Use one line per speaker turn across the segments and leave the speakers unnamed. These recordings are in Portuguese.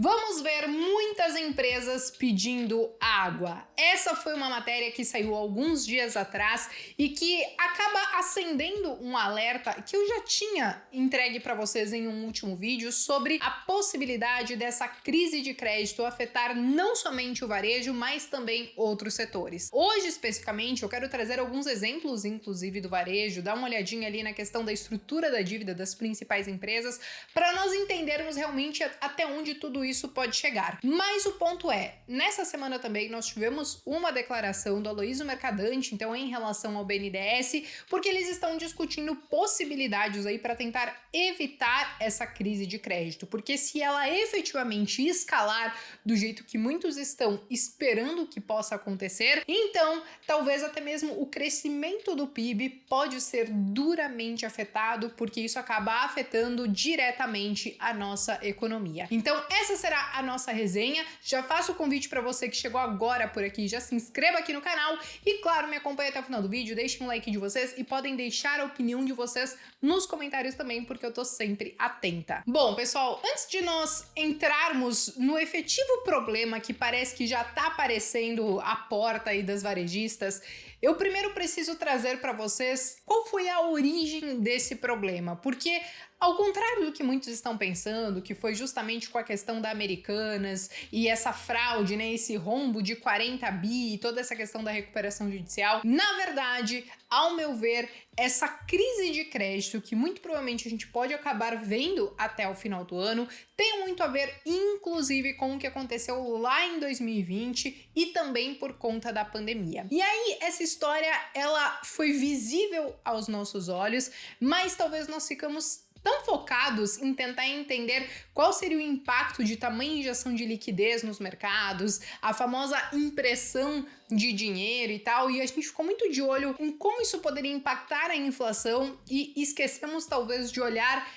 Vamos ver muitas empresas pedindo água. Essa foi uma matéria que saiu alguns dias atrás e que acaba acendendo um alerta que eu já tinha entregue para vocês em um último vídeo sobre a possibilidade dessa crise de crédito afetar não somente o varejo, mas também outros setores. Hoje, especificamente, eu quero trazer alguns exemplos, inclusive do varejo, dar uma olhadinha ali na questão da estrutura da dívida das principais empresas, para nós entendermos realmente até onde tudo isso pode chegar. Mas o ponto é, nessa semana também nós tivemos uma declaração do Aloysio Mercadante, então em relação ao BNDES, porque eles estão discutindo possibilidades aí para tentar evitar essa crise de crédito, porque se ela efetivamente escalar do jeito que muitos estão esperando que possa acontecer, então talvez até mesmo o crescimento do PIB pode ser duramente afetado, porque isso acaba afetando diretamente a nossa economia. Então essa será a nossa resenha. Já faço o convite para você que chegou agora por aqui, já se inscreva aqui no canal e, claro, me acompanhe até o final do vídeo, deixem um like de vocês e podem deixar a opinião de vocês nos comentários também, porque eu tô sempre atenta. Bom, pessoal, antes de nós entrarmos no efetivo problema que parece que já tá aparecendo à porta aí das varejistas, eu primeiro preciso trazer para vocês qual foi a origem desse problema, porque ao contrário do que muitos estão pensando, que foi justamente com a questão da Americanas e essa fraude, né, esse rombo de 40 bi e toda essa questão da recuperação judicial, na verdade, ao meu ver, essa crise de crédito, que muito provavelmente a gente pode acabar vendo até o final do ano, tem muito a ver, inclusive, com o que aconteceu lá em 2020 e também por conta da pandemia. E aí, essa história, ela foi visível aos nossos olhos, mas talvez nós ficamos tão focados em tentar entender qual seria o impacto de tamanha injeção de liquidez nos mercados, a famosa impressão de dinheiro e tal, e a gente ficou muito de olho em como isso poderia impactar a inflação e esquecemos talvez de olhar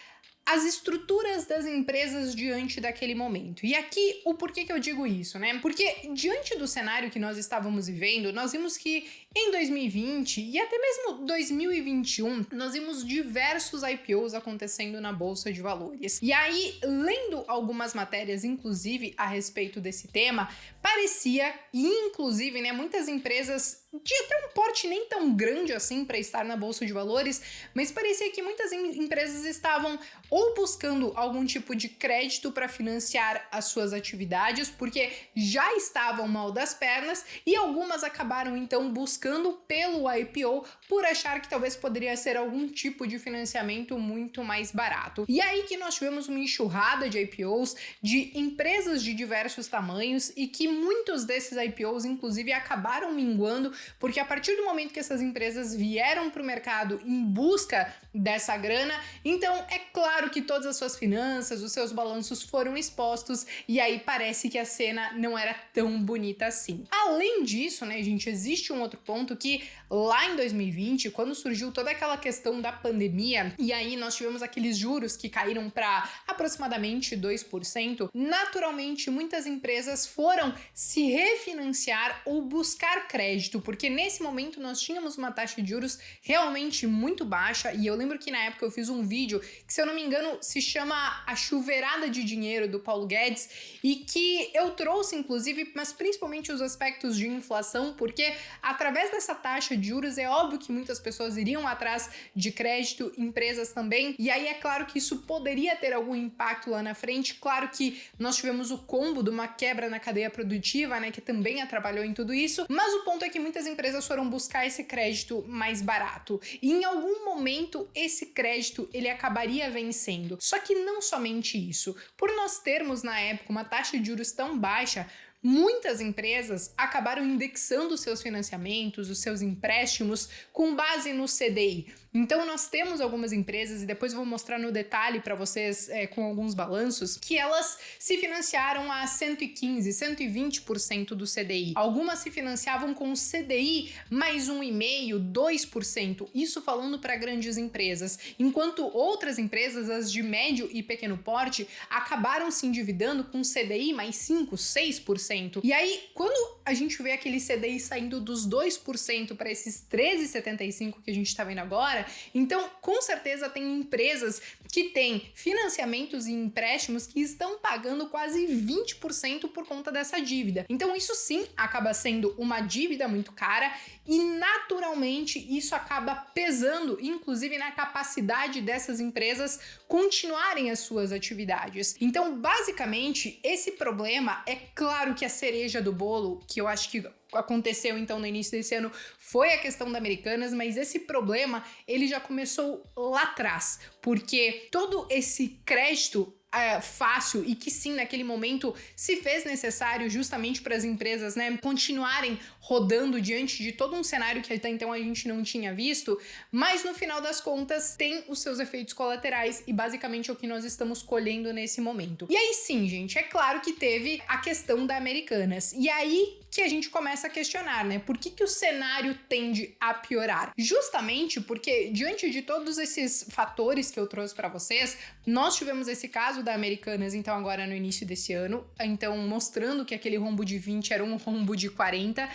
as estruturas das empresas diante daquele momento. E aqui, o porquê que eu digo isso, né? Porque diante do cenário que nós estávamos vivendo, nós vimos que em 2020 e até mesmo 2021, nós vimos diversos IPOs acontecendo na Bolsa de Valores. E aí, lendo algumas matérias, inclusive, a respeito desse tema, parecia, e inclusive, né, muitas empresas de até um porte nem tão grande assim para estar na Bolsa de Valores, mas parecia que muitas empresas estavam ou buscando algum tipo de crédito para financiar as suas atividades, porque já estavam mal das pernas, e algumas acabaram então buscando pelo IPO por achar que talvez poderia ser algum tipo de financiamento muito mais barato. E aí que nós tivemos uma enxurrada de IPOs de empresas de diversos tamanhos e que muitos desses IPOs inclusive acabaram minguando, porque a partir do momento que essas empresas vieram para o mercado em busca dessa grana, então é claro que todas as suas finanças, os seus balanços foram expostos, e aí parece que a cena não era tão bonita assim. Além disso, né, gente, existe um outro ponto que lá em 2020, quando surgiu toda aquela questão da pandemia, e aí nós tivemos aqueles juros que caíram para aproximadamente 2%, naturalmente muitas empresas foram se refinanciar ou buscar crédito, porque nesse momento nós tínhamos uma taxa de juros realmente muito baixa, e eu lembro que na época eu fiz um vídeo que, se eu não me engano, se chama A Chuveirada de Dinheiro, do Paulo Guedes, e que eu trouxe inclusive, mas principalmente os aspectos de inflação, porque através dessa taxa de juros é óbvio que muitas pessoas iriam atrás de crédito, empresas também, e aí é claro que isso poderia ter algum impacto lá na frente. Claro que nós tivemos o combo de uma quebra na cadeia produtiva, né, que também atrapalhou em tudo isso, mas o ponto é que muitas empresas foram buscar esse crédito mais barato, e em algum momento esse crédito ele acabaria vencendo. Só que não somente isso, por nós termos na época uma taxa de juros tão baixa, muitas empresas acabaram indexando seus financiamentos, os seus empréstimos com base no CDI. Então nós temos algumas empresas, e depois eu vou mostrar no detalhe para vocês com alguns balanços, que elas se financiaram a 115%, 120% do CDI. Algumas se financiavam com o CDI mais 1,5%, 2%, isso falando para grandes empresas, enquanto outras empresas, as de médio e pequeno porte, acabaram se endividando com CDI mais 5%, 6%. 13%. E aí, quando a gente vê aquele CDI saindo dos 2% para esses 13,75% que a gente está vendo agora, então com certeza tem empresas que têm financiamentos e empréstimos que estão pagando quase 20% por conta dessa dívida. Então isso sim acaba sendo uma dívida muito cara e naturalmente isso acaba pesando, inclusive na capacidade dessas empresas continuarem as suas atividades. Então, basicamente, esse problema é claro que a cereja do bolo, que eu acho que aconteceu então no início desse ano, foi a questão da Americanas, mas esse problema ele já começou lá atrás, porque todo esse crédito fácil e que sim, naquele momento se fez necessário justamente para as empresas, né, continuarem rodando diante de todo um cenário que até então a gente não tinha visto, mas no final das contas tem os seus efeitos colaterais e basicamente é o que nós estamos colhendo nesse momento. E aí sim, gente, é claro que teve a questão da Americanas. E aí que a gente começa a questionar, né? Por que o cenário tende a piorar? Justamente porque, diante de todos esses fatores que eu trouxe para vocês, nós tivemos esse caso da Americanas, então, agora no início desse ano, então, mostrando que aquele rombo de 20 era um rombo de 40,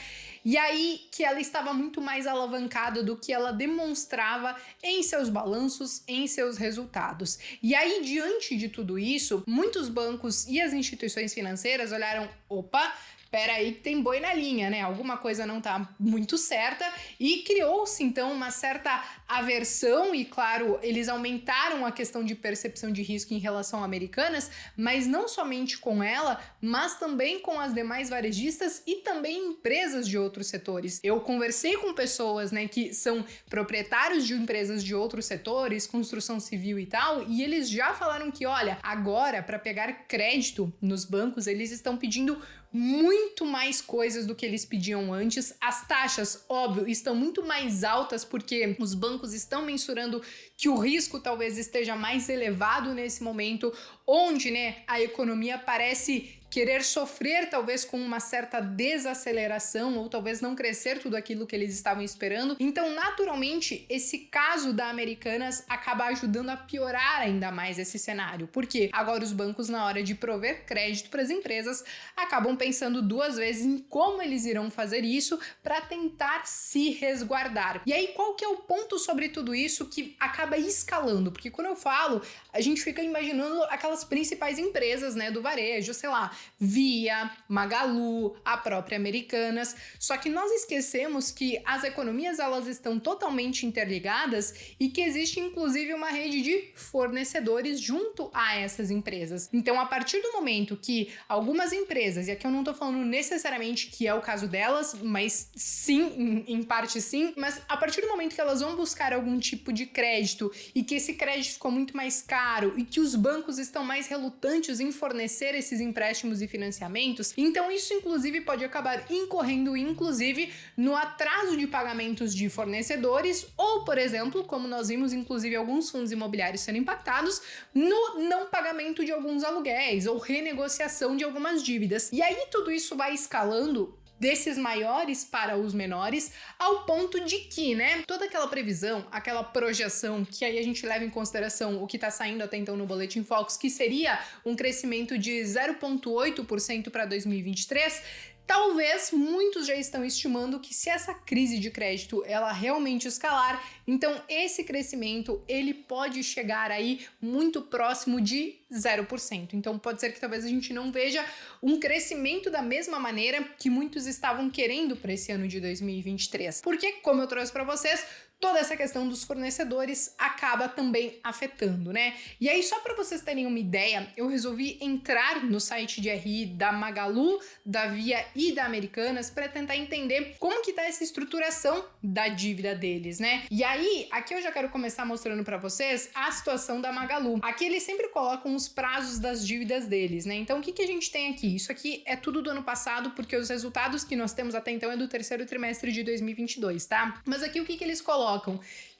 e aí que ela estava muito mais alavancada do que ela demonstrava em seus balanços, em seus resultados. E aí, diante de tudo isso, muitos bancos e as instituições financeiras olharam, opa, pera aí que tem boi na linha, né? Alguma coisa não tá muito certa e criou-se então uma certa aversão e, claro, eles aumentaram a questão de percepção de risco em relação a Americanas, mas não somente com ela, mas também com as demais varejistas e também empresas de outros setores. Eu conversei com pessoas, né, que são proprietários de empresas de outros setores, construção civil e tal, e eles já falaram que, olha, agora para pegar crédito nos bancos, eles estão pedindo muito mais coisas do que eles pediam antes. As taxas, óbvio, estão muito mais altas porque os bancos estão mensurando que o risco talvez esteja mais elevado nesse momento, onde, né, a economia parece querer sofrer talvez com uma certa desaceleração ou talvez não crescer tudo aquilo que eles estavam esperando. Então, naturalmente, esse caso da Americanas acaba ajudando a piorar ainda mais esse cenário, porque agora os bancos, na hora de prover crédito para as empresas, acabam pensando duas vezes em como eles irão fazer isso para tentar se resguardar. E aí, qual que é o ponto sobre tudo isso que acaba escalando? Porque quando eu falo, a gente fica imaginando aquelas principais empresas, né, do varejo, sei lá, Via, Magalu, a própria Americanas, só que nós esquecemos que as economias elas estão totalmente interligadas e que existe inclusive uma rede de fornecedores junto a essas empresas. Então, a partir do momento que algumas empresas, e aqui eu não tô falando necessariamente que é o caso delas, mas sim, em parte sim, mas a partir do momento que elas vão buscar algum tipo de crédito e que esse crédito ficou muito mais caro e que os bancos estão mais relutantes em fornecer esses empréstimos e financiamentos, então isso inclusive pode acabar incorrendo inclusive no atraso de pagamentos de fornecedores ou, por exemplo, como nós vimos inclusive alguns fundos imobiliários sendo impactados, no não pagamento de alguns aluguéis ou renegociação de algumas dívidas. E aí tudo isso vai escalando desses maiores para os menores, ao ponto de que, né, toda aquela previsão, aquela projeção, que aí a gente leva em consideração o que está saindo até então no Boletim Focus, que seria um crescimento de 0,8% para 2023, talvez muitos já estão estimando que se essa crise de crédito ela realmente escalar, então esse crescimento ele pode chegar aí muito próximo de 0%. Então pode ser que talvez a gente não veja um crescimento da mesma maneira que muitos estavam querendo para esse ano de 2023. Porque, como eu trouxe para vocês, toda essa questão dos fornecedores acaba também afetando, né? E aí, só para vocês terem uma ideia, eu resolvi entrar no site de RI da Magalu, da Via e da Americanas para tentar entender como que tá essa estruturação da dívida deles, né? E aí, aqui eu já quero começar mostrando para vocês a situação da Magalu. Aqui eles sempre colocam os prazos das dívidas deles, né? Então, o que que a gente tem aqui? Isso aqui é tudo do ano passado, porque os resultados que nós temos até então é do terceiro trimestre de 2022, tá? Mas aqui o que que eles colocam?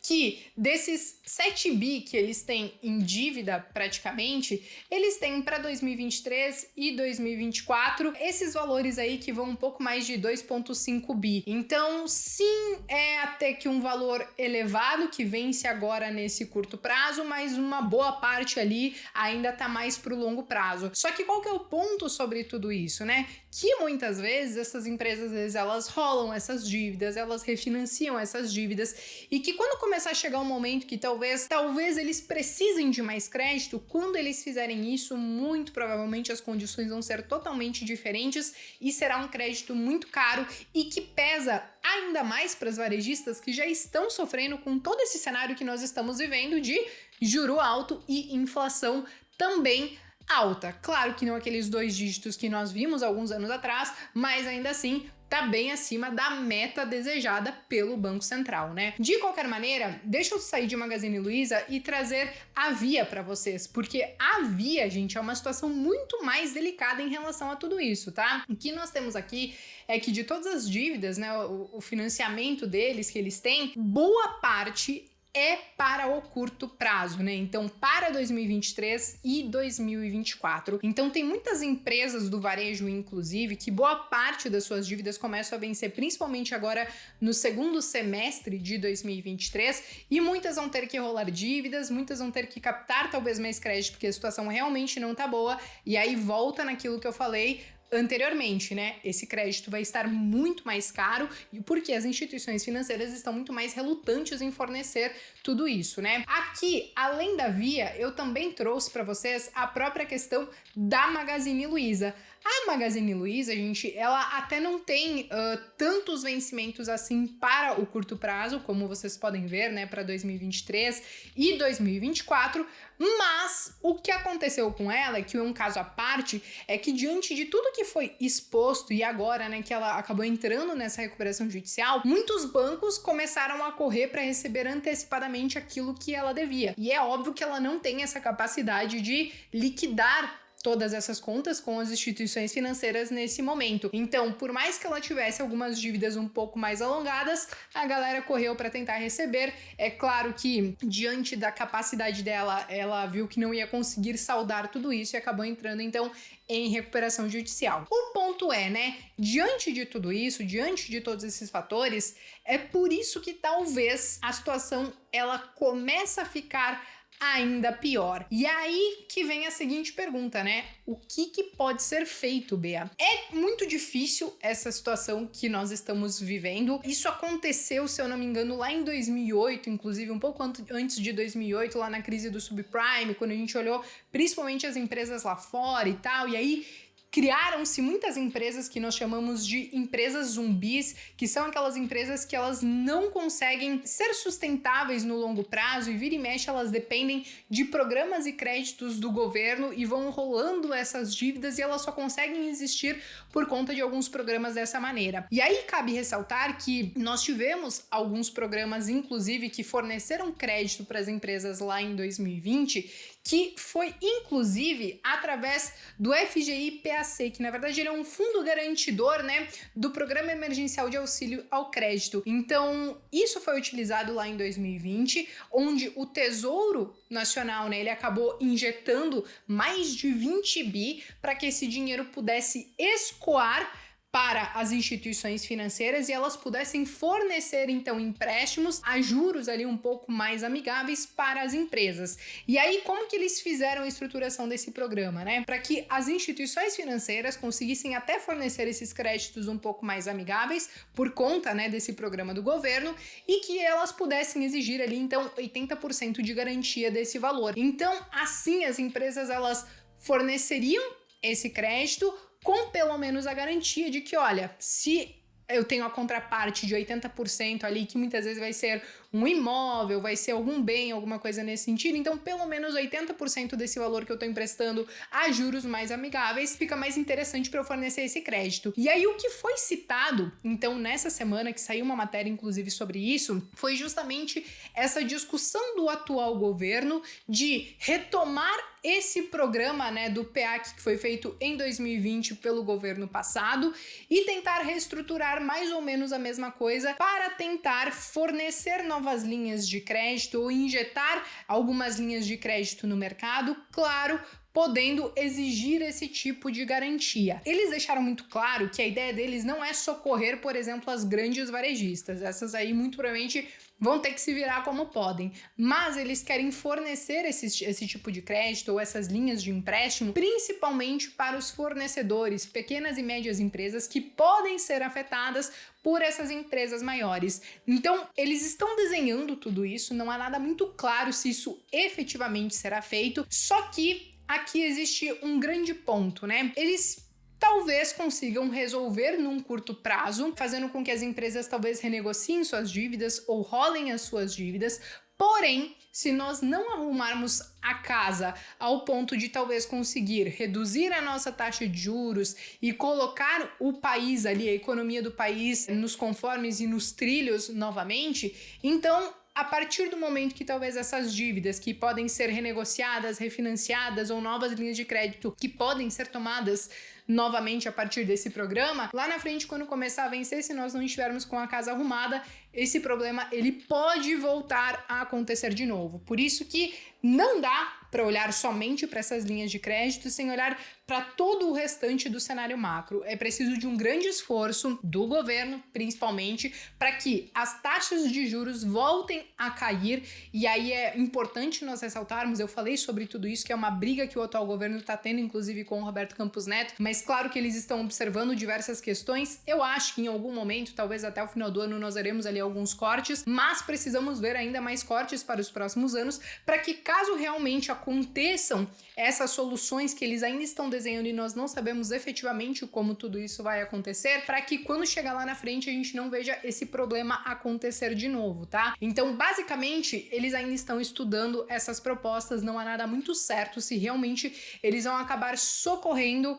que desses 7 bi que eles têm em dívida praticamente, eles têm para 2023 e 2024 esses valores aí que vão um pouco mais de 2,5 bi. Então, sim, é até que um valor elevado que vence agora nesse curto prazo, mas uma boa parte ali ainda tá mais pro longo prazo. Só que qual que é o ponto sobre tudo isso, né? Que muitas vezes essas empresas, às vezes, elas rolam essas dívidas, elas refinanciam essas dívidas, e que quando começar a chegar um momento que talvez eles precisem de mais crédito, quando eles fizerem isso, muito provavelmente as condições vão ser totalmente diferentes e será um crédito muito caro e que pesa ainda mais para as varejistas que já estão sofrendo com todo esse cenário que nós estamos vivendo de juro alto e inflação também alta. Claro que não aqueles 2 dígitos que nós vimos alguns anos atrás, mas ainda assim tá bem acima da meta desejada pelo Banco Central, né? De qualquer maneira, deixa eu sair de Magazine Luiza e trazer a Via para vocês, porque a Via, gente, é uma situação muito mais delicada em relação a tudo isso, tá? O que nós temos aqui é que de todas as dívidas, né, o financiamento deles que eles têm, boa parte é para o curto prazo, né? Então, para 2023 e 2024. Então, tem muitas empresas do varejo, inclusive, que boa parte das suas dívidas começam a vencer, principalmente agora no segundo semestre de 2023, e muitas vão ter que rolar dívidas, muitas vão ter que captar talvez mais crédito, porque a situação realmente não tá boa, e aí volta naquilo que eu falei anteriormente, né? Esse crédito vai estar muito mais caro porque as instituições financeiras estão muito mais relutantes em fornecer tudo isso, né? Aqui, além da Via, eu também trouxe para vocês a própria questão da Magazine Luiza. A Magazine Luiza, gente, ela até não tem tantos vencimentos assim para o curto prazo, como vocês podem ver, né, para 2023 e 2024, mas o que aconteceu com ela, que é um caso à parte, é que diante de tudo que foi exposto e agora, né, que ela acabou entrando nessa recuperação judicial, muitos bancos começaram a correr para receber antecipadamente aquilo que ela devia. E é óbvio que ela não tem essa capacidade de liquidar todas essas contas com as instituições financeiras nesse momento. Então, por mais que ela tivesse algumas dívidas um pouco mais alongadas, a galera correu para tentar receber. É claro que, diante da capacidade dela, ela viu que não ia conseguir saldar tudo isso e acabou entrando, então, em recuperação judicial. O ponto é, né, diante de tudo isso, diante de todos esses fatores, é por isso que talvez a situação ela começa a ficar ainda pior. E aí que vem a seguinte pergunta, né? O que pode ser feito, Bea? É muito difícil essa situação que nós estamos vivendo. Isso aconteceu, se eu não me engano, lá em 2008, inclusive um pouco antes de 2008, lá na crise do subprime, quando a gente olhou principalmente as empresas lá fora e tal, e aí criaram-se muitas empresas que nós chamamos de empresas zumbis, que são aquelas empresas que elas não conseguem ser sustentáveis no longo prazo e vira e mexe elas dependem de programas e créditos do governo e vão rolando essas dívidas e elas só conseguem existir por conta de alguns programas dessa maneira. E aí cabe ressaltar que nós tivemos alguns programas, inclusive, que forneceram crédito para as empresas lá em 2020, que foi inclusive através do FGI-PAC, que na verdade ele é um fundo garantidor, né, do Programa Emergencial de Auxílio ao Crédito. Então, isso foi utilizado lá em 2020, onde o Tesouro Nacional, né, ele acabou injetando mais de 20 bi para que esse dinheiro pudesse escoar para as instituições financeiras e elas pudessem fornecer, então, empréstimos a juros ali um pouco mais amigáveis para as empresas. E aí, como que eles fizeram a estruturação desse programa, né? Para que as instituições financeiras conseguissem até fornecer esses créditos um pouco mais amigáveis por conta, né, desse programa do governo e que elas pudessem exigir ali, então, 80% de garantia desse valor. Então, assim, as empresas, elas forneceriam esse crédito com pelo menos a garantia de que, olha, se eu tenho a contraparte de 80% ali, que muitas vezes vai ser um imóvel, vai ser algum bem, alguma coisa nesse sentido, então pelo menos 80% desse valor que eu tô emprestando a juros mais amigáveis fica mais interessante para eu fornecer esse crédito. E aí o que foi citado, então, nessa semana, que saiu uma matéria inclusive sobre isso, foi justamente essa discussão do atual governo de retomar esse programa, né, do PEAC que foi feito em 2020 pelo governo passado e tentar reestruturar mais ou menos a mesma coisa para tentar fornecer novamente novas linhas de crédito ou injetar algumas linhas de crédito no mercado, claro, podendo exigir esse tipo de garantia. Eles deixaram muito claro que a ideia deles não é socorrer, por exemplo, as grandes varejistas. Essas aí muito provavelmente vão ter que se virar como podem, mas eles querem fornecer esse tipo de crédito ou essas linhas de empréstimo, principalmente para os fornecedores, pequenas e médias empresas que podem ser afetadas por essas empresas maiores. Então, eles estão desenhando tudo isso, não há nada muito claro se isso efetivamente será feito, só que aqui existe um grande ponto, né? Eles talvez consigam resolver num curto prazo, fazendo com que as empresas talvez renegociem suas dívidas ou rolem as suas dívidas. Porém, se nós não arrumarmos a casa ao ponto de talvez conseguir reduzir a nossa taxa de juros e colocar o país ali, a economia do país, nos conformes e nos trilhos novamente, então a partir do momento que talvez essas dívidas que podem ser renegociadas, refinanciadas ou novas linhas de crédito que podem ser tomadas novamente a partir desse programa, lá na frente, quando começar a vencer, se nós não estivermos com a casa arrumada, esse problema ele pode voltar a acontecer de novo. Por isso que não dá para olhar somente para essas linhas de crédito sem olhar para todo o restante do cenário macro. É preciso de um grande esforço do governo, principalmente, para que as taxas de juros voltem a cair. E aí é importante nós ressaltarmos, eu falei sobre tudo isso, que é uma briga que o atual governo está tendo, inclusive com o Roberto Campos Neto, mas claro que eles estão observando diversas questões. Eu acho que em algum momento, talvez até o final do ano, nós veremos ali alguns cortes, mas precisamos ver ainda mais cortes para os próximos anos, para que caso realmente aconteçam essas soluções que eles ainda estão desenhando e nós não sabemos efetivamente como tudo isso vai acontecer, para que quando chegar lá na frente a gente não veja esse problema acontecer de novo, tá? Então, basicamente, eles ainda estão estudando essas propostas, não há nada muito certo se realmente eles vão acabar socorrendo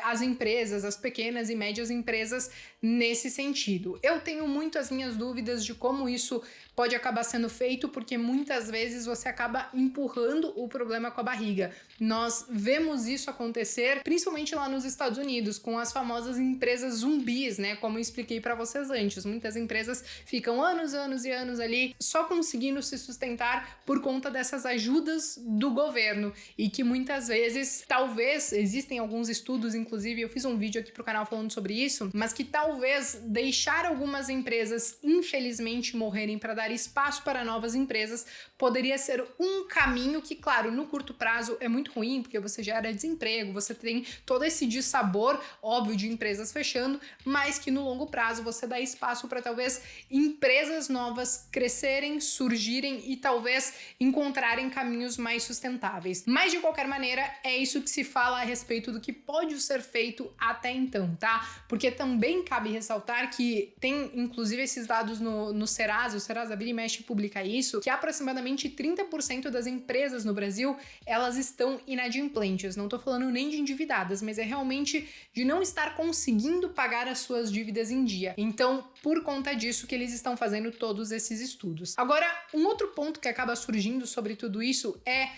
as empresas, as pequenas e médias empresas nesse sentido. Eu tenho muito as minhas dúvidas de como isso pode acabar sendo feito, porque muitas vezes você acaba empurrando o problema com a barriga. Nós vemos isso acontecer, principalmente lá nos Estados Unidos, com as famosas empresas zumbis, né? Como eu expliquei para vocês antes. Muitas empresas ficam anos e anos ali só conseguindo se sustentar por conta dessas ajudas do governo e que muitas vezes, talvez, existem alguns estudos, inclusive eu fiz um vídeo aqui pro canal falando sobre isso, mas que talvez deixar algumas empresas, infelizmente, morrerem para dar espaço para novas empresas poderia ser um caminho que, claro, no curto prazo é muito ruim, porque você gera desemprego, você tem todo esse dissabor, óbvio, de empresas fechando, mas que no longo prazo você dá espaço para talvez empresas novas crescerem, surgirem e talvez encontrarem caminhos mais sustentáveis. Mas, de qualquer maneira, é isso que se fala a respeito do que pode ser feito até então, tá? Porque também cabe ressaltar que tem, inclusive, esses dados no Serasa, o Serasa Vira e Mexe publica isso, que aproximadamente 30% das empresas no Brasil, elas estão inadimplentes. Não tô falando nem de endividadas, mas é realmente de não estar conseguindo pagar as suas dívidas em dia. Então, por conta disso que eles estão fazendo todos esses estudos. Agora, um outro ponto que acaba surgindo sobre tudo isso é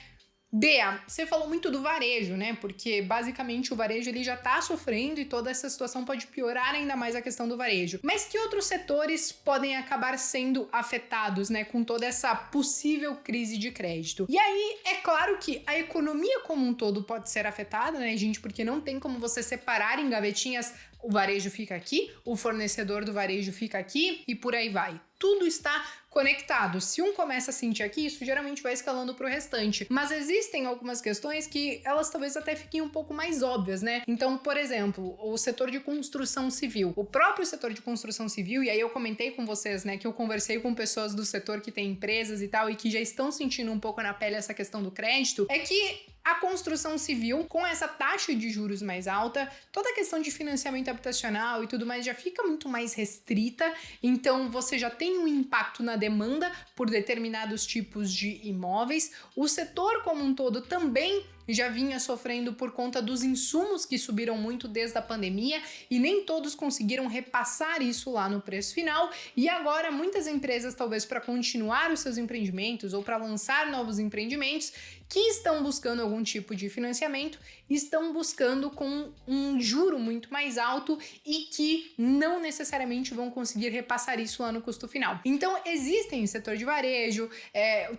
Bea, você falou muito do varejo, né? Porque basicamente o varejo ele já tá sofrendo e toda essa situação pode piorar ainda mais a questão do varejo. Mas que outros setores podem acabar sendo afetados, né? Com toda essa possível crise de crédito. E aí, é claro que a economia como um todo pode ser afetada, né, gente? Porque não tem como você separar em gavetinhas. O varejo fica aqui, o fornecedor do varejo fica aqui e por aí vai. Tudo está conectado. Se um começa a sentir aqui, isso geralmente vai escalando para o restante. Mas existem algumas questões que elas talvez até fiquem um pouco mais óbvias, né? Então, por exemplo, o setor de construção civil. O próprio setor de construção civil, e aí eu comentei com vocês, né, que eu conversei com pessoas do setor que tem empresas e tal, e que já estão sentindo um pouco na pele essa questão do crédito, é que a construção civil, com essa taxa de juros mais alta, toda a questão de financiamento habitacional e tudo mais já fica muito mais restrita, então você já tem um impacto na demanda por determinados tipos de imóveis. O setor como um todo também já vinha sofrendo por conta dos insumos que subiram muito desde a pandemia e nem todos conseguiram repassar isso lá no preço final. E agora muitas empresas, talvez para continuar os seus empreendimentos ou para lançar novos empreendimentos, que estão buscando algum tipo de financiamento, estão buscando com um juro muito mais alto e que não necessariamente vão conseguir repassar isso lá no custo final. Então existem setor de varejo,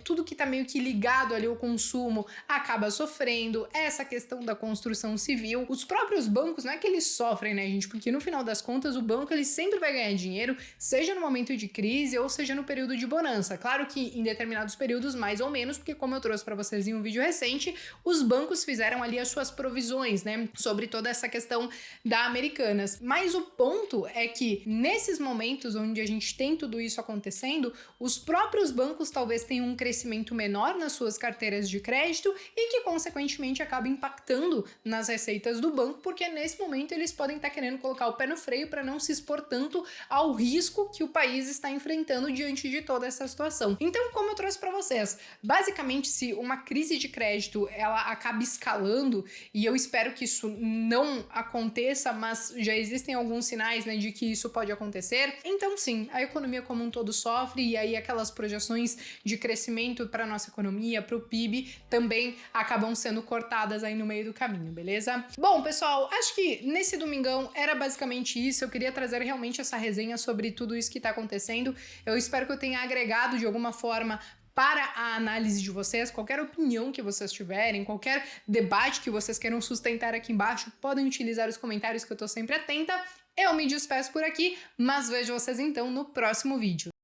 tudo que está meio que ligado ali ao consumo acaba sofrendo, essa questão da construção civil, os próprios bancos, não é que eles sofrem, né, gente? Porque no final das contas o banco ele sempre vai ganhar dinheiro, seja no momento de crise ou seja no período de bonança. Claro que em determinados períodos mais ou menos, porque como eu trouxe para vocês em um vídeo recente, os bancos fizeram ali as suas provisões, né, sobre toda essa questão da Americanas. Mas o ponto é que nesses momentos onde a gente tem tudo isso acontecendo, os próprios bancos talvez tenham um crescimento menor nas suas carteiras de crédito e que consequentemente acaba impactando nas receitas do banco, porque nesse momento eles podem estar querendo colocar o pé no freio para não se expor tanto ao risco que o país está enfrentando diante de toda essa situação. Então, como eu trouxe para vocês, basicamente se uma crise de crédito ela acaba escalando, e eu espero que isso não aconteça, mas já existem alguns sinais, né, de que isso pode acontecer, então sim, a economia como um todo sofre, e aí aquelas projeções de crescimento para nossa economia, para o PIB, também acabam sendo cortadas aí no meio do caminho, beleza? Bom, pessoal, acho que nesse domingão era basicamente isso. Eu queria trazer realmente essa resenha sobre tudo isso que tá acontecendo. Eu espero que eu tenha agregado de alguma forma para a análise de vocês, qualquer opinião que vocês tiverem, qualquer debate que vocês queiram sustentar aqui embaixo, podem utilizar os comentários que eu tô sempre atenta. Eu me despeço por aqui, mas vejo vocês então no próximo vídeo.